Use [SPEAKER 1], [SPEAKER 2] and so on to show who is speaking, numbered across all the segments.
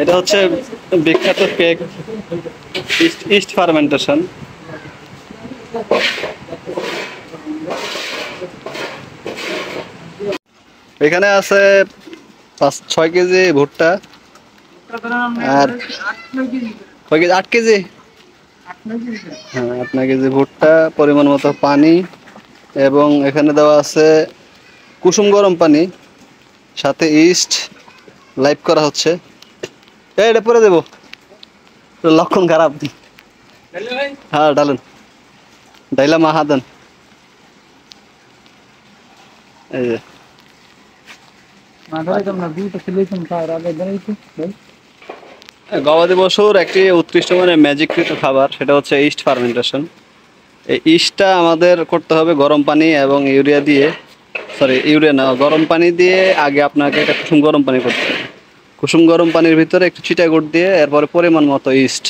[SPEAKER 1] এটা হচ্ছে বিখ্যাত কেক, ইস্ট ফার্মেন্টেশন। এখানে আছে 5-6 কেজি ভুট্টা, আর 8 কেজি, হ্যাঁ 8-9 কেজি ভুট্টা, পরিমাণ মতো পানি, এবং এখানে দেওয়া আছে কুসুম গরম পানি, সাথে ইস্ট লাইভ করা হচ্ছে। এটা পরে দেবো, লক্ষণ খারাপ। হ্যাঁ ডালেন, ডাইলা মাহাদান। এই যে গবাদি পশুর একটি উৎকৃষ্ট মানের ম্যাজিককৃত খাবার, সেটা হচ্ছে ইস্ট ফার্মেন্টেশন। এই ইস্টটা আমাদের করতে হবে গরম পানি এবং ইউরিয়া দিয়ে, সরি ইউরিয়া না, গরম পানি দিয়ে আগে আপনাকে একটা কুসুম গরম পানি করতে হবে। কুসুম গরম পানির ভিতরে একটু চিটাগুড় দিয়ে এরপরে পরিমাণ মতো ইস্ট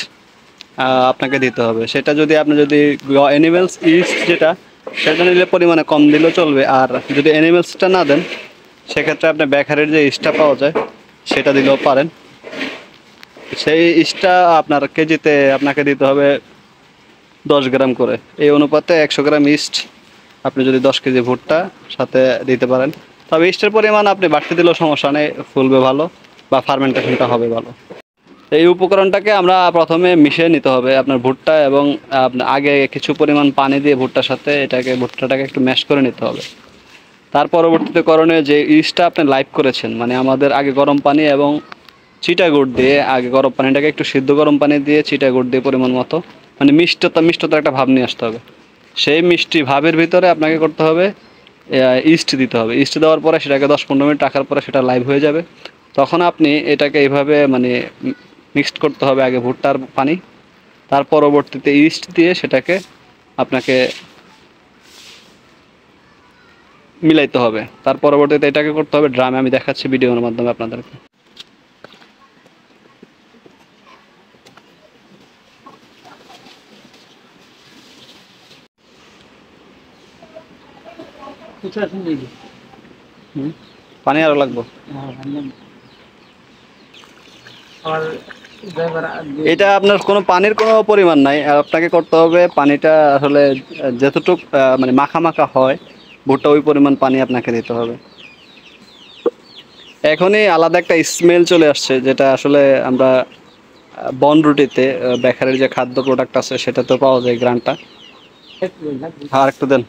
[SPEAKER 1] আপনাকে দিতে হবে। সেটা যদি আপনি যদি অ্যানিমেলস ইস্ট যেটা, সেটা নিলে পরিমাণে কম দিলেও চলবে। আর যদি অ্যানিমেলসটা না দেন, সেক্ষেত্রে আপনি বেকারির যে ইস্টটা পাওয়া যায় সেটা দিলেও পারেন। সেই ইস্টটা আপনার কেজিতে আপনাকে দিতে হবে 10 গ্রাম করে। এই অনুপাতে 100 গ্রাম ইস্ট আপনি যদি 10 কেজি ভুট্টা সাথে দিতে পারেন। তবে ইস্টের পরিমাণ আপনি বাড়তি দিলেও সমস্যা নেই, ফুলবে ভালো বা ফার্মেন্টেশনটা হবে ভালো। এই উপকরণটাকে আমরা প্রথমে মিশিয়ে নিতে হবে আপনার ভুট্টা, এবং আগে কিছু পরিমাণ পানি দিয়ে ভুট্টার সাথে ভুট্টাটাকে একটু ম্যাশ করে নিতে হবে। তার পরবর্তীতে করণীয় যে ইস্টটা আপনি লাইভ করেছেন, মানে আমাদের আগে গরম পানি এবং চিটাগুড় দিয়ে, আগে গরম পানিটাকে একটু সিদ্ধ গরম পানি দিয়ে চিটাগুড় দিয়ে পরিমাণ মতো, মানে মিষ্টতার একটা ভাব নিয়ে আসতে হবে। সেই মিষ্টি ভাবের ভিতরে আপনাকে করতে হবে ইস্ট দিতে হবে। ইস্ট দেওয়ার পরে সেটাকে 10-15 মিনিট রাখার পরে সেটা লাইভ হয়ে যাবে। তখন আপনি এটাকে এইভাবে মানে মিক্সড করতে হবে, আগে ভুট্টার পানি, তার পরবর্তীতে ইস্ট দিয়ে সেটাকে আপনাকে মিলাইতে হবে। তার পরবর্তীতে এটাকে করতে হবে ড্রামে, আমি দেখাচ্ছি ভিডিওর মাধ্যমে আপনাদেরকে। পানি আরো লাগবে। এটা আপনার কোনো পানির কোনো পরিমাণ নাই, আর আপনাকে করতে হবে পানিটা আসলে যতটুক মানে মাখা মাখা হয় ভুট্টা, ওই পরিমাণ পানি আপনাকে দিতে হবে। এখনই আলাদা একটা স্মেল চলে আসছে, যেটা আসলে আমরা বনরুটিতে বেকারির যে খাদ্য প্রোডাক্ট আছে সেটাতে পাওয়া যায় গ্রানটা। আর একটু দেন।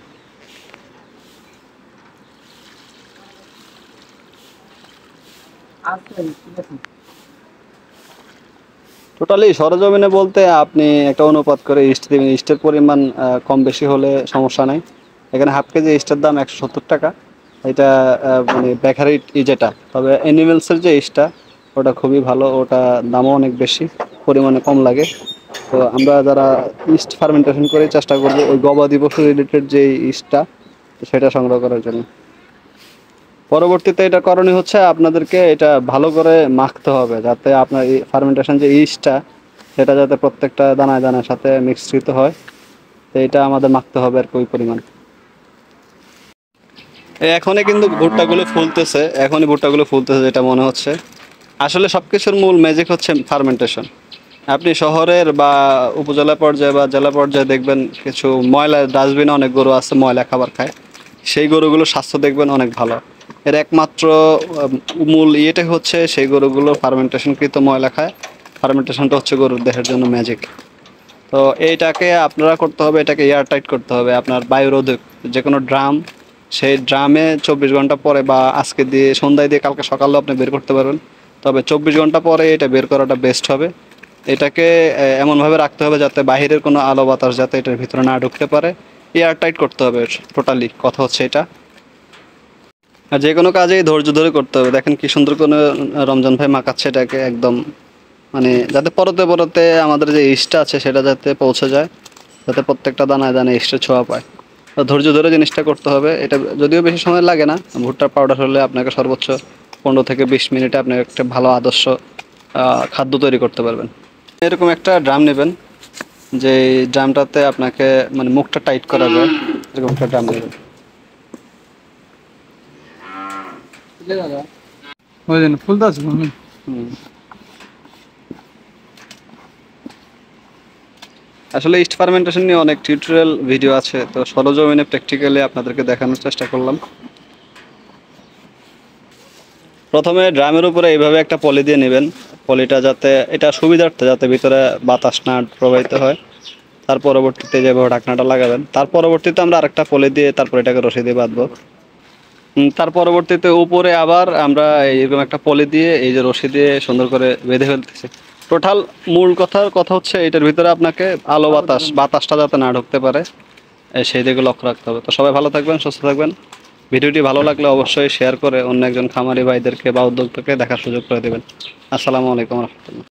[SPEAKER 1] টোটালি সরজমিনে বলতে আপনি একটা অনুপাত করে ইস্ট দেবেন। ইস্টের পরিমাণ কম বেশি হলে সমস্যা নাই। এখানে হাফ কেজি ইস্টের দাম 170 টাকা। এটা মানে বেকারি যেটা, তবে অ্যানিমেলসের যে ইস্টটা ওটা খুবই ভালো, ওটা দামও অনেক বেশি, পরিমাণে কম লাগে। তো আমরা যারা ইস্ট ফার্মেন্টেশন করে চেষ্টা করবো ওই গবাদি পশু রিলেটেড যে ইস্টটা সেটা সংগ্রহ করার জন্য। পরবর্তীতে এটা করণীয় হচ্ছে আপনাদেরকে এটা ভালো করে মাখতে হবে, যাতে আপনার এই ফার্মেন্টেশন যে ইস্টটা সেটা যাতে প্রত্যেকটা দানায় দানার সাথে মিশ্রিত হয়। তো এটা আমাদের মাখতে হবে আর কি ওই পরিমাণ। এখনই কিন্তু ভুট্টাগুলো ফুলতেছে যেটা মনে হচ্ছে। আসলে সব কিছুর মূল ম্যাজিক হচ্ছে ফার্মেন্টেশন। আপনি শহরের বা উপজেলা পর্যায়ে বা জেলা পর্যায়ে দেখবেন কিছু ময়লা ডাস্টবিনে অনেক গরু আছে, ময়লা খাবার খায়। সেই গরুগুলোর স্বাস্থ্য দেখবেন অনেক ভালো। এর একমাত্র মূল ইয়েটাই হচ্ছে সেই গরুগুলো ফার্মেন্টেশনকৃত ময়লা খায়। ফার্মেন্টেশনটা হচ্ছে গরুর দেহের জন্য ম্যাজিক। তো এইটাকে আপনারা করতে হবে, এটাকে এয়ার টাইট করতে হবে। আপনার বায়ুরোধক যে কোনো ড্রাম, সেই ড্রামে 24 ঘন্টা পরে বা আজকে দিয়ে সন্ধ্যায় দিয়ে কালকে সকালেও আপনি বের করতে পারবেন। তবে 24 ঘন্টা পরে এটা বের করাটা বেস্ট হবে। এটাকে এমনভাবে রাখতে হবে যাতে বাহিরের কোনো আলো বাতাস যাতে এটার ভিতরে না ঢুকতে পারে। এয়ার টাইট করতে হবে টোটালি, কথা হচ্ছে এটা। আর যে কোনো কাজেই ধৈর্য ধরে করতে হবে। দেখেন কি সুন্দর করে রমজান ভাই মাখাচ্ছে এটাকে, একদম মানে যাতে পরতে পরতে আমাদের যে ইস্টটা আছে সেটা যাতে পৌঁছে যায়, যাতে প্রত্যেকটা দানায় দানায় ইস্টের ছোঁয়া পায়। তো ধৈর্য ধরে জিনিসটা করতে হবে। এটা যদিও বেশি সময় লাগে না, ভুট্টার পাউডার হলে আপনাকে সর্বোচ্চ 15 থেকে 20 মিনিটে আপনি একটা ভালো আদর্শ খাদ্য তৈরি করতে পারবেন। এরকম একটা ড্রাম নেবেন, যে ড্রামটাতে আপনাকে মানে মুখটা টাইট করা যায়, এরকম একটা ড্রাম নেবেন।
[SPEAKER 2] ফুলটা আছে।
[SPEAKER 1] হুম। আসলে ইস্ট ফার্মেন্টেশন নিয়ে অনেক টিউটোরিয়াল ভিডিও আছে, তো সরজমিনে প্র্যাকটিক্যালি আপনাদেরকে দেখানোর চেষ্টা করলাম। প্রথমে ড্রামের উপরে এইভাবে একটা পলি দিয়ে নেবেন। পলিটা যাতে এটা সুবিধার্থে যাতে ভিতরে বাতাস না প্রবাহিত হয়। তার পরবর্তীতে যেভাবে ঢাকনাটা লাগাবেন, তার পরবর্তীতে আমরা আরেকটা পলি দিয়ে তারপর এটাকে রশি দিয়ে বাঁধবো। তার পরবর্তীতে উপরে আবার আমরা এরকম একটা পলি দিয়ে এই যে রশি দিয়ে সুন্দর করে বেঁধে ফেলতেছি। টোটাল মূল কথা হচ্ছে এটার ভিতরে আপনাকে আলো বাতাসটা যাতে না ঢুকতে পারে, সেই দিকে লক্ষ্য রাখতে হবে। তো সবাই ভালো থাকবেন, সুস্থ থাকবেন। ভিডিওটি ভালো লাগলে অবশ্যই শেয়ার করে অন্য একজন খামারি ভাইদেরকে বা উদ্যোক্তাকে দেখার সুযোগ করে দেবেন। আসসালামু আলাইকুম রহমতুল্লাহ।